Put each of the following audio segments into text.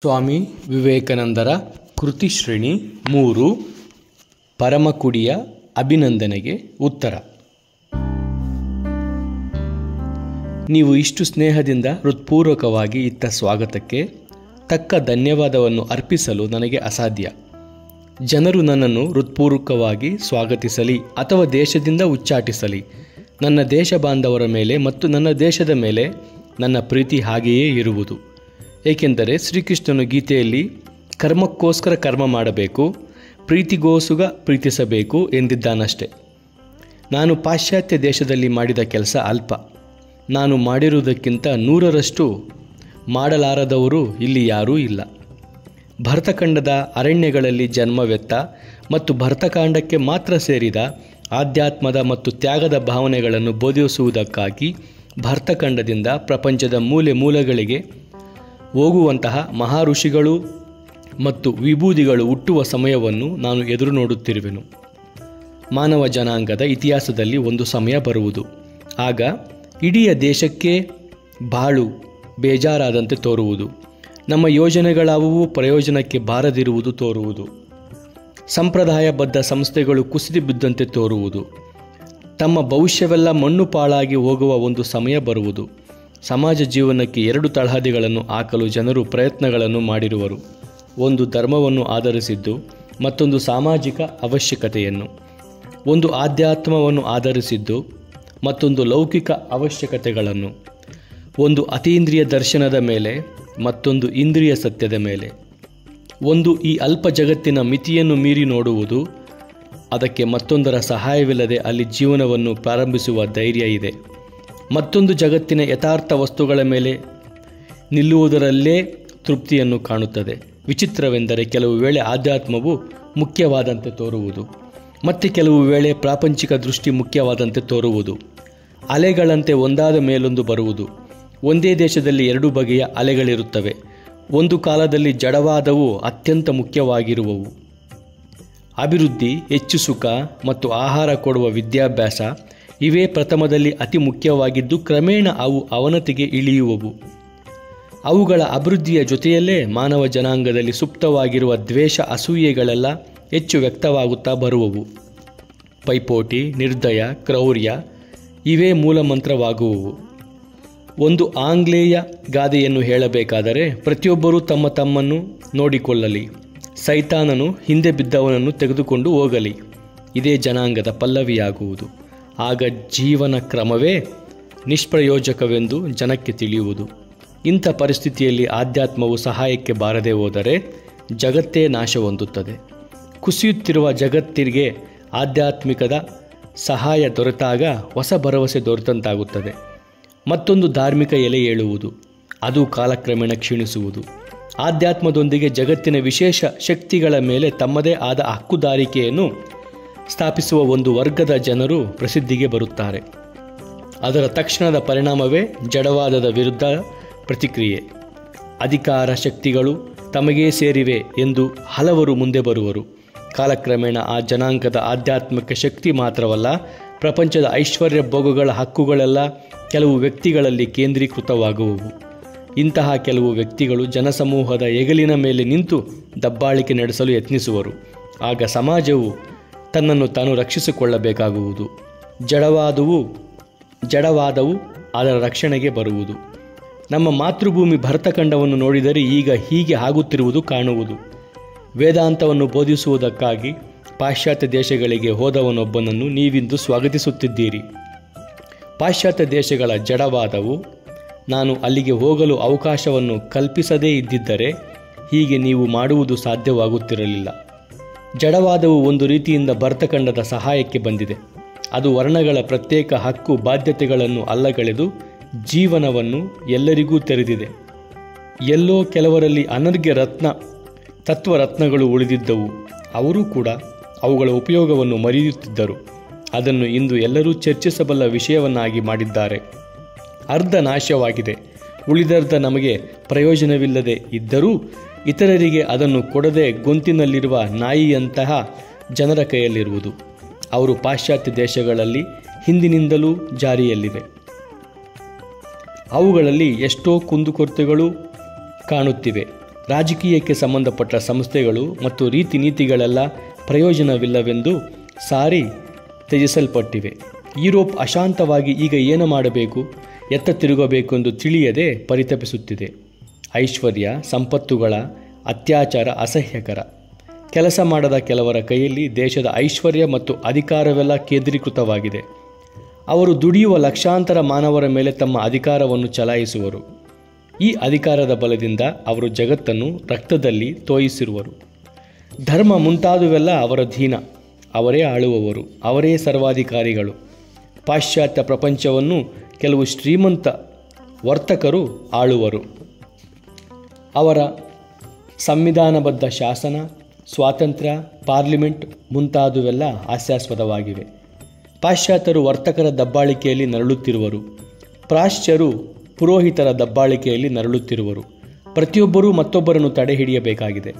ಸ್ವಾಮಿ ವಿವೇಕಾನಂದರ ಕೃತಿ ಶ್ರೇಣಿ 3 ಪರಮಕುಡಿಯ ಅಭಿನಂದನೆಗೆ ಉತ್ತರ. ನೀವು ಇಷ್ಟು ಸ್ನೇಹದಿಂದ ಹೃತ್ಪೂರ್ವಕವಾಗಿ ಇತ್ತ ಸ್ವಾಗತಕ್ಕೆ ತಕ್ಕ ಧನ್ಯವಾದವನ್ನು ಅರ್ಪಿಸಲು ನನಗೆ ಅಸಾಧ್ಯ. ಜನರು ನನ್ನನ್ನು ಹೃತ್ಪೂರ್ವಕವಾಗಿ ಸ್ವಾಗತಿಸಲಿ ಅಥವಾ ದೇಶದಿಂದ ಉಚ್ಚಾಟಿಸಲಿ, ನನ್ನ ದೇಶ ಬಾಂಧವರ ಮೇಲೆ ಮತ್ತು ನನ್ನ ದೇಶದ ಮೇಲೆ ನನ್ನ ಪ್ರೀತಿ ಹಾಗೆಯೇ ಇರುವುದು. ಏಕೆಂದರೆ ಶ್ರೀಕೃಷ್ಣನು ಗೀತೆಯಲ್ಲಿ ಕರ್ಮಕ್ಕೋಸ್ಕರ ಕರ್ಮ ಮಾಡಬೇಕು, ಪ್ರೀತಿಗೋಸ್ಕರ ಪ್ರೀತಿಸಬೇಕು ಎಂದಿದ್ದಾನಷ್ಟೆ. ನಾನು ಪಾಶ್ಚಾತ್ಯ ದೇಶದಲ್ಲಿ ಮಾಡಿದ ಕೆಲಸ ಅಲ್ಪ. ನಾನು ಮಾಡಿರುವುದಕ್ಕಿಂತ 100ರಷ್ಟು ಮಾಡಲಾರದವರು ಇಲ್ಲಿ ಯಾರೂ ಇಲ್ಲ. ಭರತಖಂಡದ ಅರಣ್ಯಗಳಲ್ಲಿ ಜನ್ಮವೆತ್ತ ಮತ್ತು ಭರತಕಾಂಡಕ್ಕೆ ಮಾತ್ರ ಸೇರಿದ ಆಧ್ಯಾತ್ಮದ ಮತ್ತು ತ್ಯಾಗದ ಭಾವನೆಗಳನ್ನು ಬೋಧಿಸುವುದಕ್ಕಾಗಿ ಭರತಖಂಡದಿಂದ ಪ್ರಪಂಚದ ಮೂಲೆ ಮೂಲೆಗಳಿಗೆ ಹೋಗುವಂತಹ ಮಹಾಋಷಿಗಳು ಮತ್ತು ವಿಭೂದಿಗಳು ಹುಟ್ಟುವ ಸಮಯವನ್ನು ನಾನು ಎದುರು ನೋಡುತ್ತಿರುವೆನು. ಮಾನವ ಜನಾಂಗದ ಇತಿಹಾಸದಲ್ಲಿ ಒಂದು ಸಮಯ ಬರುವುದು. ಆಗ ಇಡೀ ದೇಶಕ್ಕೆ ಬಾಳು ಬೇಜಾರಾದಂತೆ ತೋರುವುದು. ನಮ್ಮ ಯೋಜನೆಗಳಾವುವು ಪ್ರಯೋಜನಕ್ಕೆ ಬಾರದಿರುವುದು ತೋರುವುದು. ಸಂಪ್ರದಾಯಬದ್ಧ ಸಂಸ್ಥೆಗಳು ಕುಸಿದು ಬಿದ್ದಂತೆ ತೋರುವುದು. ತಮ್ಮ ಭವಿಷ್ಯವೆಲ್ಲ ಮಣ್ಣು ಪಾಳಾಗಿ ಹೋಗುವ ಒಂದು ಸಮಯ ಬರುವುದು. ಸಮಾಜ ಜೀವನಕ್ಕೆ 2 ತಳಹದಿಗಳನ್ನು ಹಾಕಲು ಜನರು ಪ್ರಯತ್ನಗಳನ್ನು ಮಾಡಿರುವರು. ಒಂದು ಧರ್ಮವನ್ನು ಆಧರಿಸಿದ್ದು, ಮತ್ತೊಂದು ಸಾಮಾಜಿಕ ಅವಶ್ಯಕತೆಯನ್ನು. ಒಂದು ಆಧ್ಯಾತ್ಮವನ್ನು ಆಧರಿಸಿದ್ದು, ಮತ್ತೊಂದು ಲೌಕಿಕ ಅವಶ್ಯಕತೆಗಳನ್ನು. ಒಂದು ಅತೀಂದ್ರಿಯ ದರ್ಶನದ ಮೇಲೆ, ಮತ್ತೊಂದು ಇಂದ್ರಿಯ ಸತ್ಯದ ಮೇಲೆ. ಒಂದು ಈ ಅಲ್ಪ ಜಗತ್ತಿನ ಮಿತಿಯನ್ನು ಮೀರಿ ನೋಡುವುದು, ಅದಕ್ಕೆ ಮತ್ತೊಂದರ ಸಹಾಯವಿಲ್ಲದೆ ಅಲ್ಲಿ ಜೀವನವನ್ನು ಪ್ರಾರಂಭಿಸುವ ಧೈರ್ಯ ಇದೆ. ಮತ್ತೊಂದು ಜಗತ್ತಿನ ಯಥಾರ್ಥ ವಸ್ತುಗಳ ಮೇಲೆ ನಿಲ್ಲುವುದರಲ್ಲೇ ತೃಪ್ತಿಯನ್ನು ಕಾಣುತ್ತದೆ. ವಿಚಿತ್ರವೆಂದರೆ ಕೆಲವು ವೇಳೆ ಆಧ್ಯಾತ್ಮವು ಮುಖ್ಯವಾದಂತೆ ತೋರುವುದು, ಮತ್ತು ಕೆಲವು ವೇಳೆ ಪ್ರಾಪಂಚಿಕ ದೃಷ್ಟಿ ಮುಖ್ಯವಾದಂತೆ ತೋರುವುದು. ಅಲೆಗಳಂತೆ ಒಂದಾದ ಮೇಲೊಂದು ಬರುವುದು. ಒಂದೇ ದೇಶದಲ್ಲಿ 2 ಬಗೆಯ ಅಲೆಗಳಿರುತ್ತವೆ. ಒಂದು ಕಾಲದಲ್ಲಿ ಜಡವಾದವು ಅತ್ಯಂತ ಮುಖ್ಯವಾಗಿರುವವು. ಅಭಿವೃದ್ಧಿ, ಹೆಚ್ಚು ಸುಖ ಮತ್ತು ಆಹಾರ ಕೊಡುವ ವಿದ್ಯಾಭ್ಯಾಸ ಇವೇ ಪ್ರಥಮದಲ್ಲಿ ಅತಿ ಮುಖ್ಯವಾಗಿದ್ದು, ಕ್ರಮೇಣ ಅವು ಅವನತಿಗೆ ಇಳಿಯುವವು. ಅವುಗಳ ಅಭಿವೃದ್ಧಿಯ ಜೊತೆಯಲ್ಲೇ ಮಾನವ ಜನಾಂಗದಲ್ಲಿ ಸುಪ್ತವಾಗಿರುವ ದ್ವೇಷ, ಅಸೂಯೆಗಳೆಲ್ಲ ಹೆಚ್ಚು ವ್ಯಕ್ತವಾಗುತ್ತಾ ಬರುವವು. ಪೈಪೋಟಿ, ನಿರ್ದಯ, ಕ್ರೌರ್ಯ ಇವೇ ಮೂಲಮಂತ್ರವಾಗುವವು. ಒಂದು ಆಂಗ್ಲೇಯ ಗಾದೆಯನ್ನು ಹೇಳಬೇಕಾದರೆ, ಪ್ರತಿಯೊಬ್ಬರೂ ತಮ್ಮ ತಮ್ಮನ್ನು ನೋಡಿಕೊಳ್ಳಲಿ, ಸೈತಾನನು ಹಿಂದೆ ಬಿದ್ದವನನ್ನು ತೆಗೆದುಕೊಂಡು ಹೋಗಲಿ. ಇದೇ ಜನಾಂಗದ ಪಲ್ಲವಿಯಾಗುವುದು. ಆಗ ಜೀವನ ಕ್ರಮವೇ ನಿಷ್ಪ್ರಯೋಜಕವೆಂದು ಜನಕ್ಕೆ ತಿಳಿಯುವುದು. ಇಂಥ ಪರಿಸ್ಥಿತಿಯಲ್ಲಿ ಆಧ್ಯಾತ್ಮವು ಸಹಾಯಕ್ಕೆ ಬಾರದೆ ಹೋದರೆ ಜಗತ್ತೇ ನಾಶ ಹೊಂದುತ್ತದೆ. ಕುಸಿಯುತ್ತಿರುವ ಜಗತ್ತಿಗೆ ಆಧ್ಯಾತ್ಮಿಕದ ಸಹಾಯ ದೊರೆತಾಗ ಹೊಸ ಭರವಸೆ ದೊರೆತಂತಾಗುತ್ತದೆ. ಮತ್ತೊಂದು ಧಾರ್ಮಿಕ ಎಲೆ ಏಳುವುದು, ಅದು ಕಾಲಕ್ರಮೇಣ ಕ್ಷೀಣಿಸುವುದು. ಆಧ್ಯಾತ್ಮದೊಂದಿಗೆ ಜಗತ್ತಿನ ವಿಶೇಷ ಶಕ್ತಿಗಳ ಮೇಲೆ ತಮ್ಮದೇ ಆದ ಹಕ್ಕುದಾರಿಕೆಯನ್ನು ಸ್ಥಾಪಿಸುವ ಒಂದು ವರ್ಗದ ಜನರು ಪ್ರಸಿದ್ಧಿಗೆ ಬರುತ್ತಾರೆ. ಅದರ ತಕ್ಷಣದ ಪರಿಣಾಮವೇ ಜಡವಾದದ ವಿರುದ್ಧ ಪ್ರತಿಕ್ರಿಯೆ. ಅಧಿಕಾರ ಶಕ್ತಿಗಳು ತಮಗೇ ಸೇರಿವೆ ಎಂದು ಹಲವರು ಮುಂದೆ ಬರುವರು. ಕಾಲಕ್ರಮೇಣ ಆ ಜನಾಂಗದ ಆಧ್ಯಾತ್ಮಿಕ ಶಕ್ತಿ ಮಾತ್ರವಲ್ಲ, ಪ್ರಪಂಚದ ಐಶ್ವರ್ಯ ಭೋಗಗಳ ಹಕ್ಕುಗಳೆಲ್ಲ ಕೆಲವು ವ್ಯಕ್ತಿಗಳಲ್ಲಿ ಕೇಂದ್ರೀಕೃತವಾಗುವವು. ಇಂತಹ ಕೆಲವು ವ್ಯಕ್ತಿಗಳು ಜನಸಮೂಹದ ಹೆಗಲಿನ ಮೇಲೆ ನಿಂತು ದಬ್ಬಾಳಿಕೆ ನಡೆಸಲು ಯತ್ನಿಸುವರು. ಆಗ ಸಮಾಜವು ತನ್ನನ್ನು ತಾನು ರಕ್ಷಿಸಿಕೊಳ್ಳಬೇಕಾಗುವುದು. ಜಡವಾದವು ಅದರ ರಕ್ಷಣೆಗೆ ಬರುವುದು. ನಮ್ಮ ಮಾತೃಭೂಮಿ ಭರತಖಂಡವನ್ನು ನೋಡಿದರೆ ಈಗ ಹೀಗೆ ಆಗುತ್ತಿರುವುದು ಕಾಣುವುದು. ವೇದಾಂತವನ್ನು ಬೋಧಿಸುವುದಕ್ಕಾಗಿ ಪಾಶ್ಚಾತ್ಯ ದೇಶಗಳಿಗೆ ಹೋದವನೊಬ್ಬನನ್ನು ನೀವಿಂದು ಸ್ವಾಗತಿಸುತ್ತಿದ್ದೀರಿ. ಪಾಶ್ಚಾತ್ಯ ದೇಶಗಳ ಜಡವಾದವು ನಾನು ಅಲ್ಲಿಗೆ ಹೋಗಲು ಅವಕಾಶವನ್ನು ಕಲ್ಪಿಸದೇ ಇದ್ದಿದ್ದರೆ ಹೀಗೆ ನೀವು ಮಾಡುವುದು ಸಾಧ್ಯವಾಗುತ್ತಿರಲಿಲ್ಲ. ಜಡವಾದವು ಒಂದು ರೀತಿಯಿಂದ ಭರತಖಂಡದ ಸಹಾಯಕ್ಕೆ ಬಂದಿದೆ. ಅದು ವರ್ಣಗಳ ಪ್ರತ್ಯೇಕ ಹಕ್ಕು ಬಾಧ್ಯತೆಗಳನ್ನು ಅಲ್ಲಗಳೆದು ಜೀವನವನ್ನು ಎಲ್ಲರಿಗೂ ತೆರೆದಿದೆ. ಎಲ್ಲೋ ಕೆಲವರಲ್ಲಿ ಅನರ್ಘ್ಯ ತತ್ವರತ್ನಗಳು ಉಳಿದಿದ್ದವು. ಅವರೂ ಕೂಡ ಅವುಗಳ ಉಪಯೋಗವನ್ನು ಮರೆಯುತ್ತಿದ್ದರು. ಅದನ್ನು ಇಂದು ಎಲ್ಲರೂ ಚರ್ಚಿಸಬಲ್ಲ ವಿಷಯವನ್ನಾಗಿ ಮಾಡಿದ್ದಾರೆ. ಅರ್ಧ ನಾಶವಾಗಿದೆ, ಉಳಿದರ್ಧ ನಮಗೆ ಪ್ರಯೋಜನವಿಲ್ಲದೆ ಇದ್ದರೂ ಇತರರಿಗೆ ಅದನ್ನು ಕೊಡದೆ ಗೊಂತಿನಲ್ಲಿರುವ ನಾಯಿಯಂತಹ ಜನರ ಕೈಯಲ್ಲಿರುವುದು. ಅವರು ಪಾಶ್ಚಾತ್ಯ ದೇಶಗಳಲ್ಲಿ ಹಿಂದಿನಿಂದಲೂ ಜಾರಿಯಲ್ಲಿವೆ. ಅವುಗಳಲ್ಲಿ ಎಷ್ಟೋ ಕುಂದುಕೊರತೆಗಳು ಕಾಣುತ್ತಿವೆ. ರಾಜಕೀಯಕ್ಕೆ ಸಂಬಂಧಪಟ್ಟ ಸಂಸ್ಥೆಗಳು ಮತ್ತು ರೀತಿ ನೀತಿಗಳೆಲ್ಲ ಪ್ರಯೋಜನವಿಲ್ಲವೆಂದು ಸಾರಿ ತ್ಯಜಿಸಲ್ಪಟ್ಟಿವೆ. ಯುರೋಪ್ ಅಶಾಂತವಾಗಿ ಈಗ ಏನು ಮಾಡಬೇಕು, ಎತ್ತ ತಿರುಗಬೇಕೆಂದು ತಿಳಿಯದೆ ಪರಿತಪಿಸುತ್ತಿದೆ. ಐಶ್ವರ್ಯ, ಸಂಪತ್ತುಗಳ ಅತ್ಯಾಚಾರ ಅಸಹ್ಯಕರ. ಕೆಲಸ ಮಾಡದ ಕೆಲವರ ಕೈಯಲ್ಲಿ ದೇಶದ ಐಶ್ವರ್ಯ ಮತ್ತು ಅಧಿಕಾರವೆಲ್ಲ ಕೇಂದ್ರೀಕೃತವಾಗಿದೆ. ಅವರು ದುಡಿಯುವ ಲಕ್ಷಾಂತರ ಮಾನವರ ಮೇಲೆ ತಮ್ಮ ಅಧಿಕಾರವನ್ನು ಚಲಾಯಿಸುವರು. ಈ ಅಧಿಕಾರದ ಬಲದಿಂದ ಅವರು ಜಗತ್ತನ್ನು ರಕ್ತದಲ್ಲಿ ತೋಯಿಸಿರುವರು. ಧರ್ಮ ಮುಂತಾದುವೆಲ್ಲ ಅವರ ಅಧೀನ. ಅವರೇ ಆಳುವವರು, ಅವರೇ ಸರ್ವಾಧಿಕಾರಿಗಳು. ಪಾಶ್ಚಾತ್ಯ ಪ್ರಪಂಚವನ್ನು ಕೆಲವು ಶ್ರೀಮಂತ ವರ್ತಕರು ಆಳುವರು. ಅವರ ಸಂವಿಧಾನಬದ್ಧ ಶಾಸನ, ಸ್ವಾತಂತ್ರ್ಯ, ಪಾರ್ಲಿಮೆಂಟ್ ಮುಂತಾದುವೆಲ್ಲ ಹಾಸ್ಯಾಸ್ಪದವಾಗಿವೆ. ಪಾಶ್ಚಾತ್ಯರು ವರ್ತಕರ ದಬ್ಬಾಳಿಕೆಯಲ್ಲಿ ನರಳುತ್ತಿರುವರು. ಪ್ರಾಚ್ಯರು ಪುರೋಹಿತರ ದಬ್ಬಾಳಿಕೆಯಲ್ಲಿ ನರಳುತ್ತಿರುವರು. ಪ್ರತಿಯೊಬ್ಬರೂ ಮತ್ತೊಬ್ಬರನ್ನು ತಡೆಹಿಡಿಯಬೇಕಾಗಿದೆ.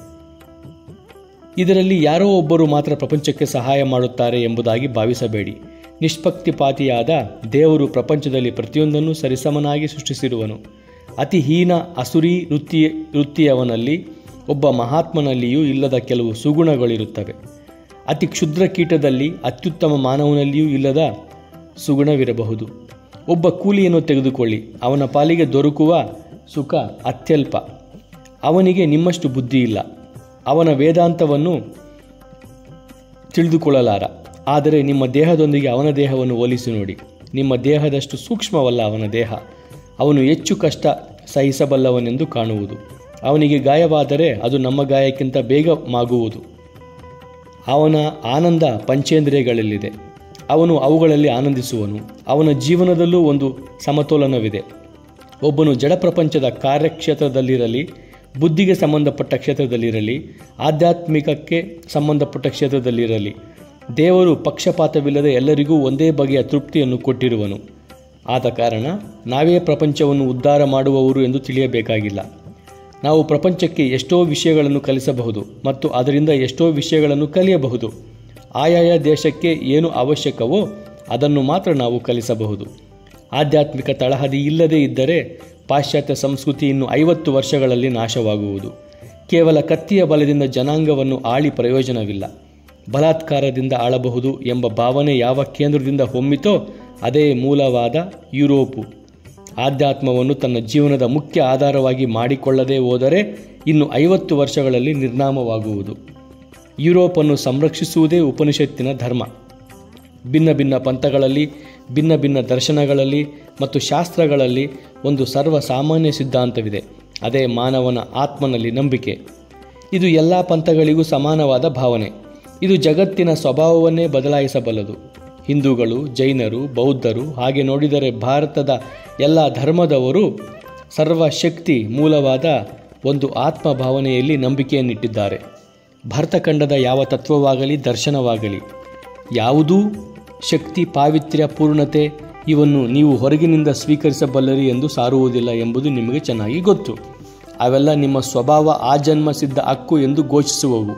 ಇದರಲ್ಲಿ ಯಾರೋ ಒಬ್ಬರು ಮಾತ್ರ ಪ್ರಪಂಚಕ್ಕೆ ಸಹಾಯ ಮಾಡುತ್ತಾರೆ ಎಂಬುದಾಗಿ ಭಾವಿಸಬೇಡಿ. ನಿಷ್ಪಕ್ಷಪಾತಿಯಾದ ದೇವರು ಪ್ರಪಂಚದಲ್ಲಿ ಪ್ರತಿಯೊಂದನ್ನು ಸರಿಸಮನಾಗಿ ಸೃಷ್ಟಿಸಿರುವನು. ಅತಿ ಹೀನ ಅಸುರಿ ವೃತ್ತಿಯವನಲ್ಲಿ ಒಬ್ಬ ಮಹಾತ್ಮನಲ್ಲಿಯೂ ಇಲ್ಲದ ಕೆಲವು ಸುಗುಣಗಳಿರುತ್ತವೆ. ಅತಿ ಕ್ಷುದ್ರ ಕೀಟದಲ್ಲಿ ಅತ್ಯುತ್ತಮ ಮಾನವನಲ್ಲಿಯೂ ಇಲ್ಲದ ಸುಗುಣವಿರಬಹುದು. ಒಬ್ಬ ಕೂಲಿಯನ್ನು ತೆಗೆದುಕೊಳ್ಳಿ, ಅವನ ಪಾಲಿಗೆ ದೊರಕುವ ಸುಖ ಅತ್ಯಲ್ಪ. ಅವನಿಗೆ ನಿಮ್ಮಷ್ಟು ಬುದ್ಧಿ ಇಲ್ಲ. ಅವನ ವೇದಾಂತವನ್ನು ತಿಳಿದುಕೊಳ್ಳಲಾರ. ಆದರೆ ನಿಮ್ಮ ದೇಹದೊಂದಿಗೆ ಅವನ ದೇಹವನ್ನು ಹೋಲಿಸಿ ನೋಡಿ. ನಿಮ್ಮ ದೇಹದಷ್ಟು ಸೂಕ್ಷ್ಮವಲ್ಲ ಅವನ ದೇಹ. ಅವನು ಹೆಚ್ಚು ಕಷ್ಟ ಸಹಿಸಬಲ್ಲವನೆಂದು ಕಾಣುವುದು. ಅವನಿಗೆ ಗಾಯವಾದರೆ ಅದು ನಮ್ಮ ಗಾಯಕ್ಕಿಂತ ಬೇಗ ಮಾಗುವುದು. ಅವನ ಆನಂದ ಪಂಚೇಂದ್ರಿಯಗಳಲ್ಲಿದೆ. ಅವನು ಅವುಗಳಲ್ಲಿ ಆನಂದಿಸುವನು. ಅವನ ಜೀವನದಲ್ಲೂ ಒಂದು ಸಮತೋಲನವಿದೆ. ಒಬ್ಬನು ಜಡ ಪ್ರಪಂಚದ ಕಾರ್ಯಕ್ಷೇತ್ರದಲ್ಲಿರಲಿ, ಬುದ್ಧಿಗೆ ಸಂಬಂಧಪಟ್ಟ ಕ್ಷೇತ್ರದಲ್ಲಿರಲಿ, ಆಧ್ಯಾತ್ಮಿಕಕ್ಕೆ ಸಂಬಂಧಪಟ್ಟ ಕ್ಷೇತ್ರದಲ್ಲಿರಲಿ, ದೇವರು ಪಕ್ಷಪಾತವಿಲ್ಲದೆ ಎಲ್ಲರಿಗೂ ಒಂದೇ ಬಗೆಯ ತೃಪ್ತಿಯನ್ನು ಕೊಟ್ಟಿರುವನು. ಆದ ಕಾರಣ ನಾವೇ ಪ್ರಪಂಚವನ್ನು ಉದ್ಧಾರ ಮಾಡುವವರು ಎಂದು ತಿಳಿಯಬೇಕಾಗಿಲ್ಲ. ನಾವು ಪ್ರಪಂಚಕ್ಕೆ ಎಷ್ಟೋ ವಿಷಯಗಳನ್ನು ಕಲಿಸಬಹುದು ಮತ್ತು ಅದರಿಂದ ಎಷ್ಟೋ ವಿಷಯಗಳನ್ನು ಕಲಿಯಬಹುದು. ಆಯಾಯ ದೇಶಕ್ಕೆ ಏನು ಅವಶ್ಯಕವೋ ಅದನ್ನು ಮಾತ್ರ ನಾವು ಕಲಿಸಬಹುದು. ಆಧ್ಯಾತ್ಮಿಕ ತಳಹದಿ ಇಲ್ಲದೇ ಇದ್ದರೆ ಪಾಶ್ಚಾತ್ಯ ಸಂಸ್ಕೃತಿ ಇನ್ನು 50 ವರ್ಷಗಳಲ್ಲಿ ನಾಶವಾಗುವುದು. ಕೇವಲ ಕತ್ತಿಯ ಬಲದಿಂದ ಜನಾಂಗವನ್ನು ಆಳಿ ಪ್ರಯೋಜನವಿಲ್ಲ. ಬಲಾತ್ಕಾರದಿಂದ ಆಳಬಹುದು ಎಂಬ ಭಾವನೆ ಯಾವ ಕೇಂದ್ರದಿಂದ ಹೊಮ್ಮಿತೋ ಅದೇ ಮೂಲವಾದ ಯುರೋಪು. ಆಧ್ಯಾತ್ಮವನ್ನು ತನ್ನ ಜೀವನದ ಮುಖ್ಯ ಆಧಾರವಾಗಿ ಮಾಡಿಕೊಳ್ಳದೆ ಹೋದರೆ ಇನ್ನು 50 ವರ್ಷಗಳಲ್ಲಿ ನಿರ್ನಾಮವಾಗುವುದು. ಯುರೋಪನ್ನು ಸಂರಕ್ಷಿಸುವುದೇ ಉಪನಿಷತ್ತಿನ ಧರ್ಮ. ಭಿನ್ನ ಭಿನ್ನ ಪಂಥಗಳಲ್ಲಿ, ಭಿನ್ನ ಭಿನ್ನ ದರ್ಶನಗಳಲ್ಲಿ ಮತ್ತು ಶಾಸ್ತ್ರಗಳಲ್ಲಿ ಒಂದು ಸರ್ವಸಾಮಾನ್ಯ ಸಿದ್ಧಾಂತವಿದೆ. ಅದೇ ಮಾನವನ ಆತ್ಮನಲ್ಲಿ ನಂಬಿಕೆ. ಇದು ಎಲ್ಲ ಪಂಥಗಳಿಗೂ ಸಮಾನವಾದ ಭಾವನೆ. ಇದು ಜಗತ್ತಿನ ಸ್ವಭಾವವನ್ನೇ ಬದಲಾಯಿಸಬಲ್ಲದು. ಹಿಂದೂಗಳು, ಜೈನರು, ಬೌದ್ಧರು, ಹಾಗೆ ನೋಡಿದರೆ ಭಾರತದ ಎಲ್ಲ ಧರ್ಮದವರು ಸರ್ವಶಕ್ತಿ ಮೂಲವಾದ ಒಂದು ಆತ್ಮ ಭಾವನೆಯಲ್ಲಿ ನಂಬಿಕೆಯನ್ನಿಟ್ಟಿದ್ದಾರೆ. ಭರತಖಂಡದ ಯಾವ ತತ್ವವಾಗಲಿ, ದರ್ಶನವಾಗಲಿ, ಯಾವುದೂ ಶಕ್ತಿ, ಪಾವಿತ್ರ್ಯ, ಪೂರ್ಣತೆ ಇವನ್ನು ನೀವು ಹೊರಗಿನಿಂದ ಸ್ವೀಕರಿಸಬಲ್ಲರಿ ಎಂದು ಸಾರುವುದಿಲ್ಲ ಎಂಬುದು ನಿಮಗೆ ಚೆನ್ನಾಗಿ ಗೊತ್ತು. ಅವೆಲ್ಲ ನಿಮ್ಮ ಸ್ವಭಾವ, ಆಜನ್ಮ ಸಿದ್ಧ ಹಕ್ಕು ಎಂದು ಘೋಷಿಸುವವು.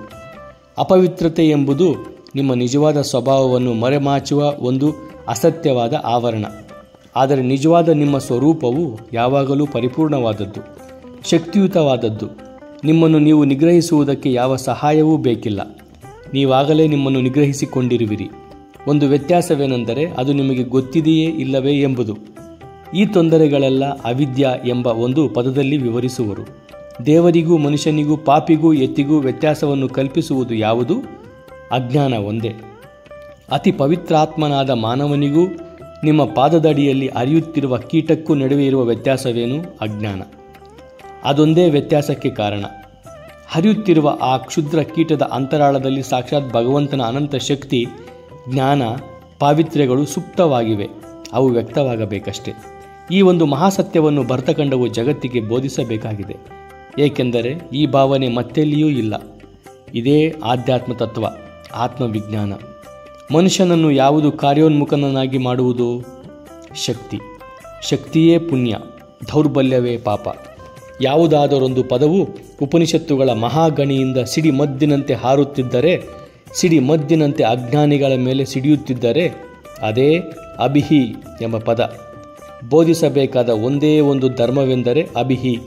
ಅಪವಿತ್ರತೆ ಎಂಬುದು ನಿಮ್ಮ ನಿಜವಾದ ಸ್ವಭಾವವನ್ನು ಮರೆಮಾಚುವ ಒಂದು ಅಸತ್ಯವಾದ ಆವರಣ. ಆದರೆ ನಿಜವಾದ ನಿಮ್ಮ ಸ್ವರೂಪವು ಯಾವಾಗಲೂ ಪರಿಪೂರ್ಣವಾದದ್ದು, ಶಕ್ತಿಯುತವಾದದ್ದು. ನಿಮ್ಮನ್ನು ನೀವು ನಿಗ್ರಹಿಸುವುದಕ್ಕೆ ಯಾವ ಸಹಾಯವೂ ಬೇಕಿಲ್ಲ. ನೀವಾಗಲೇ ನಿಮ್ಮನ್ನು ನಿಗ್ರಹಿಸಿಕೊಂಡಿರುವಿರಿ. ಒಂದು ವ್ಯತ್ಯಾಸವೇನೆಂದರೆ ಅದು ನಿಮಗೆ ಗೊತ್ತಿದೆಯೇ ಇಲ್ಲವೇ ಎಂಬುದು. ಈ ತೊಂದರೆಗಳೆಲ್ಲ ಅವಿದ್ಯ ಎಂಬ ಒಂದು ಪದದಲ್ಲಿ ವಿವರಿಸುವರು. ದೇವರಿಗೂ ಮನುಷ್ಯನಿಗೂ, ಪಾಪಿಗೂ ಎತ್ತಿಗೂ ವ್ಯತ್ಯಾಸವನ್ನು ಕಲ್ಪಿಸುವುದು ಯಾವುದು? ಅಜ್ಞಾನ ಒಂದೇ. ಅತಿ ಪವಿತ್ರಾತ್ಮನಾದ ಮಾನವನಿಗೂ ನಿಮ್ಮ ಪಾದದಡಿಯಲ್ಲಿ ಹರಿಯುತ್ತಿರುವ ಕೀಟಕ್ಕೂ ನಡುವೆ ಇರುವ ವ್ಯತ್ಯಾಸವೇನು? ಅಜ್ಞಾನ. ಅದೊಂದೇ ವ್ಯತ್ಯಾಸಕ್ಕೆ ಕಾರಣ. ಹರಿಯುತ್ತಿರುವ ಆ ಕ್ಷುದ್ರ ಕೀಟದ ಅಂತರಾಳದಲ್ಲಿ ಸಾಕ್ಷಾತ್ ಭಗವಂತನ ಅನಂತ ಶಕ್ತಿ, ಜ್ಞಾನ, ಪಾವಿತ್ರ್ಯಗಳು ಸುಪ್ತವಾಗಿವೆ. ಅವು ವ್ಯಕ್ತವಾಗಬೇಕಷ್ಟೆ. ಈ ಒಂದು ಮಹಾಸತ್ಯವನ್ನು ಭರತಖಂಡವು ಜಗತ್ತಿಗೆ ಬೋಧಿಸಬೇಕಾಗಿದೆ. ಏಕೆಂದರೆ ಈ ಭಾವನೆ ಮತ್ತೆಲ್ಲಿಯೂ ಇಲ್ಲ. ಇದೇ ಆಧ್ಯಾತ್ಮ ತತ್ವ, ಆತ್ಮವಿಜ್ಞಾನ. ಮನುಷ್ಯನನ್ನು ಯಾವುದು ಕಾರ್ಯೋನ್ಮುಖನನ್ನಾಗಿ ಮಾಡುವುದು? ಶಕ್ತಿ. ಶಕ್ತಿಯೇ ಪುಣ್ಯ, ದೌರ್ಬಲ್ಯವೇ ಪಾಪ. ಯಾವುದಾದರೊಂದು ಪದವು ಉಪನಿಷತ್ತುಗಳ ಮಹಾಗಣಿಯಿಂದ ಸಿಡಿಮದ್ದಿನಂತೆ ಹಾರುತ್ತಿದ್ದರೆ, ಸಿಡಿಮದ್ದಿನಂತೆ ಅಜ್ಞಾನಿಗಳ ಮೇಲೆ ಸಿಡಿಯುತ್ತಿದ್ದರೆ ಅದೇ ಅಭಿಹಿ ಎಂಬ ಪದ. ಬೋಧಿಸಬೇಕಾದ ಒಂದೇ ಒಂದು ಧರ್ಮವೆಂದರೆ ಅಭಿಹಿ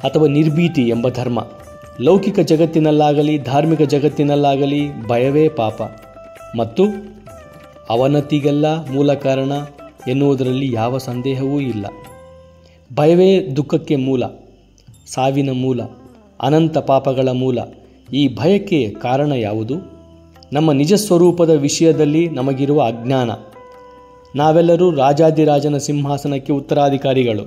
ಅಥವಾ ನಿರ್ಭೀತಿ ಎಂಬ ಧರ್ಮ. ಲೌಕಿಕ ಜಗತ್ತಿನಲ್ಲಾಗಲಿ ಧಾರ್ಮಿಕ ಜಗತ್ತಿನಲ್ಲಾಗಲಿ ಭಯವೇ ಪಾಪ ಮತ್ತು ಅವನತಿಗೆಲ್ಲ ಮೂಲ ಕಾರಣ ಎನ್ನುವುದರಲ್ಲಿ ಯಾವ ಸಂದೇಹವೂ ಇಲ್ಲ. ಭಯವೇ ದುಃಖಕ್ಕೆ ಮೂಲ, ಸಾವಿನ ಮೂಲ, ಅನಂತ ಪಾಪಗಳ ಮೂಲ. ಈ ಭಯಕ್ಕೆ ಕಾರಣ ಯಾವುದು? ನಮ್ಮ ನಿಜ ಸ್ವರೂಪದ ವಿಷಯದಲ್ಲಿ ನಮಗಿರುವ ಅಜ್ಞಾನ. ನಾವೆಲ್ಲರೂ ರಾಜಾದಿರಾಜನ ಸಿಂಹಾಸನಕ್ಕೆ ಉತ್ತರಾಧಿಕಾರಿಗಳು.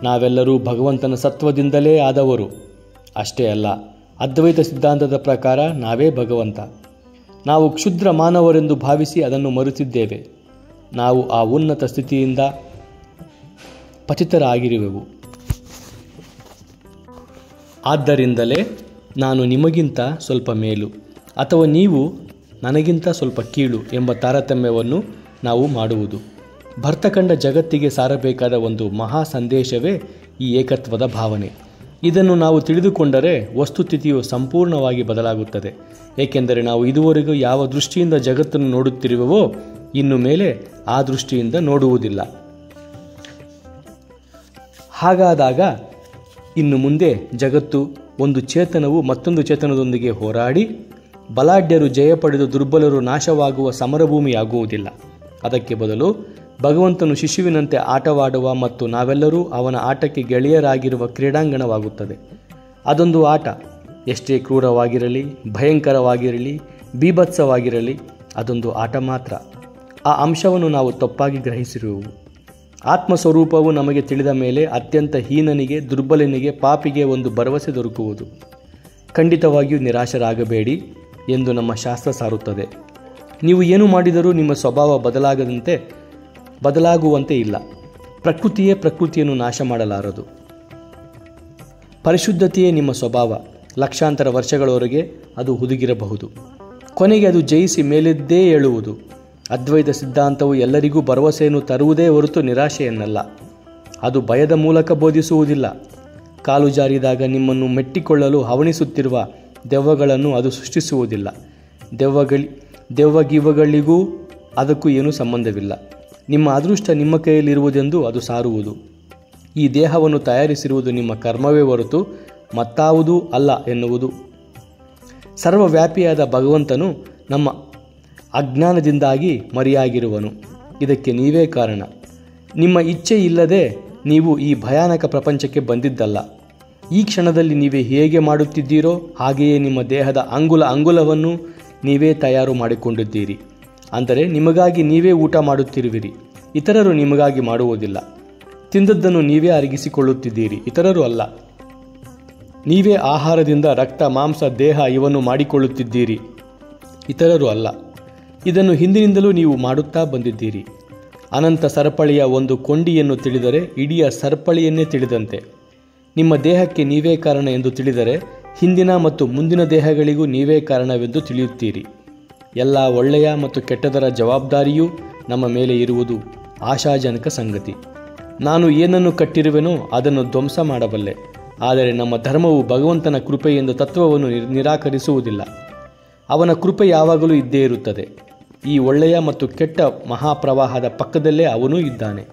ನಾವೆಲ್ಲರೂ ಭಗವಂತನ ಸತ್ವದಿಂದಲೇ ಆದವರು. ಅಷ್ಟೇ ಅಲ್ಲ, ಅದ್ವೈತ ಸಿದ್ಧಾಂತದ ಪ್ರಕಾರ ನಾವೇ ಭಗವಂತ. ನಾವು ಕ್ಷುದ್ರ ಮಾನವರೆಂದು ಭಾವಿಸಿ ಅದನ್ನು ಮರೆತಿದ್ದೇವೆ. ನಾವು ಆ ಉನ್ನತ ಸ್ಥಿತಿಯಿಂದ ಪತಿತರಾಗಿರುವೆವು. ಆದ್ದರಿಂದಲೇ ನಾನು ನಿಮಗಿಂತ ಸ್ವಲ್ಪ ಮೇಲು ಅಥವಾ ನೀವು ನನಗಿಂತ ಸ್ವಲ್ಪ ಕೀಳು ಎಂಬ ತಾರತಮ್ಯವನ್ನು ನಾವು ಮಾಡುವುದು. ಭರ್ತಖಂಡ ಜಗತ್ತಿಗೆ ಸಾರಬೇಕಾದ ಒಂದು ಮಹಾ ಸಂದೇಶವೇ ಈ ಏಕತ್ವದ ಭಾವನೆ. ಇದನ್ನು ನಾವು ತಿಳಿದುಕೊಂಡರೆ ವಸ್ತುಸ್ಥಿತಿಯು ಸಂಪೂರ್ಣವಾಗಿ ಬದಲಾಗುತ್ತದೆ. ಏಕೆಂದರೆ ನಾವು ಇದುವರೆಗೂ ಯಾವ ದೃಷ್ಟಿಯಿಂದ ಜಗತ್ತನ್ನು ನೋಡುತ್ತಿರುವೆವೋ ಇನ್ನು ಮೇಲೆ ಆ ದೃಷ್ಟಿಯಿಂದ ನೋಡುವುದಿಲ್ಲ. ಹಾಗಾದಾಗ ಇನ್ನು ಮುಂದೆ ಜಗತ್ತು ಒಂದು ಚೇತನವು ಮತ್ತೊಂದು ಚೇತನದೊಂದಿಗೆ ಹೋರಾಡಿ ಬಲಾಢ್ಯರು ಜಯ ಪಡೆದು ದುರ್ಬಲರು ನಾಶವಾಗುವ ಸಮರಭೂಮಿಯಾಗುವುದಿಲ್ಲ. ಅದಕ್ಕೆ ಬದಲು ಭಗವಂತನು ಶಿಶುವಿನಂತೆ ಆಟವಾಡುವ ಮತ್ತು ನಾವೆಲ್ಲರೂ ಅವನ ಆಟಕ್ಕೆ ಗೆಳೆಯರಾಗಿರುವ ಕ್ರೀಡಾಂಗಣವಾಗುತ್ತದೆ. ಅದೊಂದು ಆಟ. ಎಷ್ಟೇ ಕ್ರೂರವಾಗಿರಲಿ, ಭಯಂಕರವಾಗಿರಲಿ, ಬೀಭತ್ಸವಾಗಿರಲಿ, ಅದೊಂದು ಆಟ ಮಾತ್ರ. ಆ ಅಂಶವನ್ನು ನಾವು ತಪ್ಪಾಗಿ ಗ್ರಹಿಸಿರುವೆವು. ಆತ್ಮಸ್ವರೂಪವು ನಮಗೆ ತಿಳಿದ ಮೇಲೆ ಅತ್ಯಂತ ಹೀನನಿಗೆ, ದುರ್ಬಲನಿಗೆ, ಪಾಪಿಗೆ ಒಂದು ಭರವಸೆ ದೊರಕುವುದು. ಖಂಡಿತವಾಗಿಯೂ ನಿರಾಶರಾಗಬೇಡಿ ಎಂದು ನಮ್ಮ ಶಾಸ್ತ್ರ ಸಾರುತ್ತದೆ. ನೀವು ಏನು ಮಾಡಿದರೂ ನಿಮ್ಮ ಸ್ವಭಾವ ಬದಲಾಗುವಂತೆ ಇಲ್ಲ. ಪ್ರಕೃತಿಯೇ ಪ್ರಕೃತಿಯನ್ನು ನಾಶ ಮಾಡಲಾರದು. ಪರಿಶುದ್ಧತೆಯೇ ನಿಮ್ಮ ಸ್ವಭಾವ. ಲಕ್ಷಾಂತರ ವರ್ಷಗಳವರೆಗೆ ಅದು ಹುದುಗಿರಬಹುದು. ಕೊನೆಗೆ ಅದು ಜಯಿಸಿ ಮೇಲೆದ್ದೇ ಏಳುವುದು. ಅದ್ವೈತ ಸಿದ್ಧಾಂತವು ಎಲ್ಲರಿಗೂ ಭರವಸೆಯನ್ನು ತರುವುದೇ ಹೊರತು ನಿರಾಶೆಯನ್ನಲ್ಲ. ಅದು ಭಯದ ಮೂಲಕ ಬೋಧಿಸುವುದಿಲ್ಲ. ಕಾಲು ಜಾರಿದಾಗ ನಿಮ್ಮನ್ನು ಮೆಟ್ಟಿಕೊಳ್ಳಲು ಹವಣಿಸುತ್ತಿರುವ ದೆವ್ವಗಳನ್ನು ಅದು ಸೃಷ್ಟಿಸುವುದಿಲ್ಲ. ದೆವ್ವಗಿವ್ವಗಳಿಗೂ ಅದಕ್ಕೂ ಏನೂ ಸಂಬಂಧವಿಲ್ಲ. ನಿಮ್ಮ ಅದೃಷ್ಟ ನಿಮ್ಮ ಕೈಯಲ್ಲಿರುವುದೆಂದು ಅದು ಸಾರುವುದು. ಈ ದೇಹವನ್ನು ತಯಾರಿಸಿರುವುದು ನಿಮ್ಮ ಕರ್ಮವೇ ಹೊರತು ಮತ್ತಾವುದೂ ಅಲ್ಲ ಎನ್ನುವುದು. ಸರ್ವವ್ಯಾಪಿಯಾದ ಭಗವಂತನು ನಮ್ಮ ಅಜ್ಞಾನದಿಂದಾಗಿ ಮರೆಯಾಗಿರುವನು. ಇದಕ್ಕೆ ನೀವೇ ಕಾರಣ. ನಿಮ್ಮ ಇಚ್ಛೆ ಇಲ್ಲದೆ ನೀವು ಈ ಭಯಾನಕ ಪ್ರಪಂಚಕ್ಕೆ ಬಂದಿದ್ದಲ್ಲ. ಈ ಕ್ಷಣದಲ್ಲಿ ನೀವೇ ಹೇಗೆ ಮಾಡುತ್ತಿದ್ದೀರೋ ಹಾಗೆಯೇ ನಿಮ್ಮ ದೇಹದ ಅಂಗುಲವನ್ನು ನೀವೇ ತಯಾರು ಮಾಡಿಕೊಂಡಿದ್ದೀರಿ. ಅಂದರೆ ನಿಮಗಾಗಿ ನೀವೇ ಊಟ ಮಾಡುತ್ತಿರುವಿರಿ, ಇತರರು ನಿಮಗಾಗಿ ಮಾಡುವುದಿಲ್ಲ. ತಿಂದದ್ದನ್ನು ನೀವೇ ಅರಗಿಸಿಕೊಳ್ಳುತ್ತಿದ್ದೀರಿ, ಇತರರು ಅಲ್ಲ. ನೀವೇ ಆಹಾರದಿಂದ ರಕ್ತ, ಮಾಂಸ, ದೇಹ ಇವನ್ನು ಮಾಡಿಕೊಳ್ಳುತ್ತಿದ್ದೀರಿ, ಇತರರು ಅಲ್ಲ. ಇದನ್ನು ಹಿಂದಿನಿಂದಲೂ ನೀವು ಮಾಡುತ್ತಾ ಬಂದಿದ್ದೀರಿ. ಅನಂತ ಸರಪಳಿಯ ಒಂದು ಕೊಂಡಿಯನ್ನು ತಿಳಿದರೆ ಇಡೀ ಸರಪಳಿಯನ್ನೇ ತಿಳಿದಂತೆ. ನಿಮ್ಮ ದೇಹಕ್ಕೆ ನೀವೇ ಕಾರಣ ಎಂದು ತಿಳಿದರೆ ಹಿಂದಿನ ಮತ್ತು ಮುಂದಿನ ದೇಹಗಳಿಗೂ ನೀವೇ ಕಾರಣವೆಂದು ತಿಳಿಯುತ್ತೀರಿ. ಎಲ್ಲ ಒಳ್ಳೆಯ ಮತ್ತು ಕೆಟ್ಟದರ ಜವಾಬ್ದಾರಿಯೂ ನಮ್ಮ ಮೇಲೆ ಇರುವುದು ಆಶಾಜನಕ ಸಂಗತಿ. ನಾನು ಏನನ್ನು ಕಟ್ಟಿರುವೆನೋ ಅದನ್ನು ಧ್ವಂಸ ಮಾಡಬಲ್ಲೆ. ಆದರೆ ನಮ್ಮ ಧರ್ಮವು ಭಗವಂತನ ಕೃಪೆ ಎಂದು ತತ್ವವನ್ನು ನಿರಾಕರಿಸುವುದಿಲ್ಲ. ಅವನ ಕೃಪೆ ಯಾವಾಗಲೂ ಇದ್ದೇ ಇರುತ್ತದೆ. ಈ ಒಳ್ಳೆಯ ಮತ್ತು ಕೆಟ್ಟ ಮಹಾಪ್ರವಾಹದ ಪಕ್ಕದಲ್ಲೇ ಅವನೂ ಇದ್ದಾನೆ.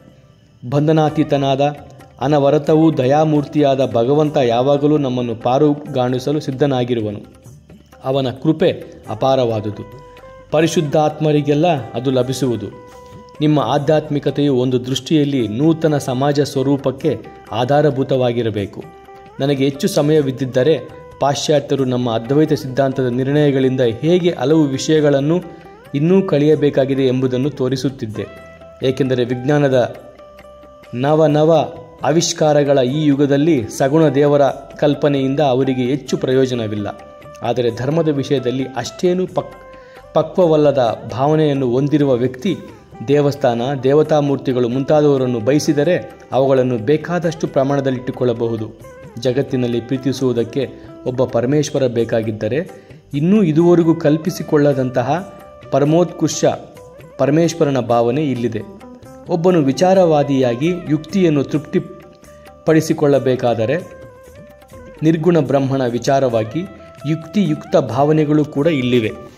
ಬಂಧನಾತೀತನಾದ ಅನವರತವೂ ದಯಾಮೂರ್ತಿಯಾದ ಭಗವಂತ ಯಾವಾಗಲೂ ನಮ್ಮನ್ನು ಪಾರುಗಾಣಿಸಲು ಸಿದ್ಧನಾಗಿರುವನು. ಅವನ ಕೃಪೆ ಅಪಾರವಾದುದು. ಪರಿಶುದ್ಧಾತ್ಮರಿಗೆಲ್ಲ ಅದು ಲಭಿಸುವುದು. ನಿಮ್ಮ ಆಧ್ಯಾತ್ಮಿಕತೆಯು ಒಂದು ದೃಷ್ಟಿಯಲ್ಲಿ ನೂತನ ಸಮಾಜ ಸ್ವರೂಪಕ್ಕೆ ಆಧಾರಭೂತವಾಗಿರಬೇಕು. ನನಗೆ ಹೆಚ್ಚು ಸಮಯವಿದ್ದಿದ್ದರೆ ಪಾಶ್ಚಾತ್ಯರು ನಮ್ಮ ಅದ್ವೈತ ಸಿದ್ಧಾಂತದ ನಿರ್ಣಯಗಳಿಂದ ಹೇಗೆ ಹಲವು ವಿಷಯಗಳನ್ನು ಇನ್ನೂ ಕಳೆಯಬೇಕಾಗಿದೆ ಎಂಬುದನ್ನು ತೋರಿಸುತ್ತಿದ್ದೆ. ಏಕೆಂದರೆ ವಿಜ್ಞಾನದ ನವ ಆವಿಷ್ಕಾರಗಳ ಈ ಯುಗದಲ್ಲಿ ಸಗುಣ ದೇವರ ಕಲ್ಪನೆಯಿಂದ ಅವರಿಗೆ ಹೆಚ್ಚು ಪ್ರಯೋಜನವಿಲ್ಲ. ಆದರೆ ಧರ್ಮದ ವಿಷಯದಲ್ಲಿ ಅಷ್ಟೇನೂ ಪಕ್ವವಲ್ಲದ ಭಾವನೆಯನ್ನು ಹೊಂದಿರುವ ವ್ಯಕ್ತಿ ದೇವಸ್ಥಾನ, ದೇವತಾಮೂರ್ತಿಗಳು ಮುಂತಾದವರನ್ನು ಬಯಸಿದರೆ ಅವುಗಳನ್ನು ಬೇಕಾದಷ್ಟು ಪ್ರಮಾಣದಲ್ಲಿಟ್ಟುಕೊಳ್ಳಬಹುದು. ಜಗತ್ತಿನಲ್ಲಿ ಪ್ರೀತಿಸುವುದಕ್ಕೆ ಒಬ್ಬ ಪರಮೇಶ್ವರ ಬೇಕಾಗಿದ್ದರೆ ಇನ್ನೂ ಇದುವರೆಗೂ ಕಲ್ಪಿಸಿಕೊಳ್ಳದಂತಹ ಪರಮೋತ್ಕೃಷ್ಟ ಪರಮೇಶ್ವರನ ಭಾವನೆ ಇಲ್ಲಿದೆ. ಒಬ್ಬನು ವಿಚಾರವಾದಿಯಾಗಿ ಯುಕ್ತಿಯನ್ನು ತೃಪ್ತಿಪಡಿಸಿಕೊಳ್ಳಬೇಕಾದರೆ ನಿರ್ಗುಣ ಬ್ರಹ್ಮನ ವಿಚಾರವಾಗಿ ಯುಕ್ತಿಯುಕ್ತ ಭಾವನೆಗಳು ಕೂಡ ಇಲ್ಲಿವೆ.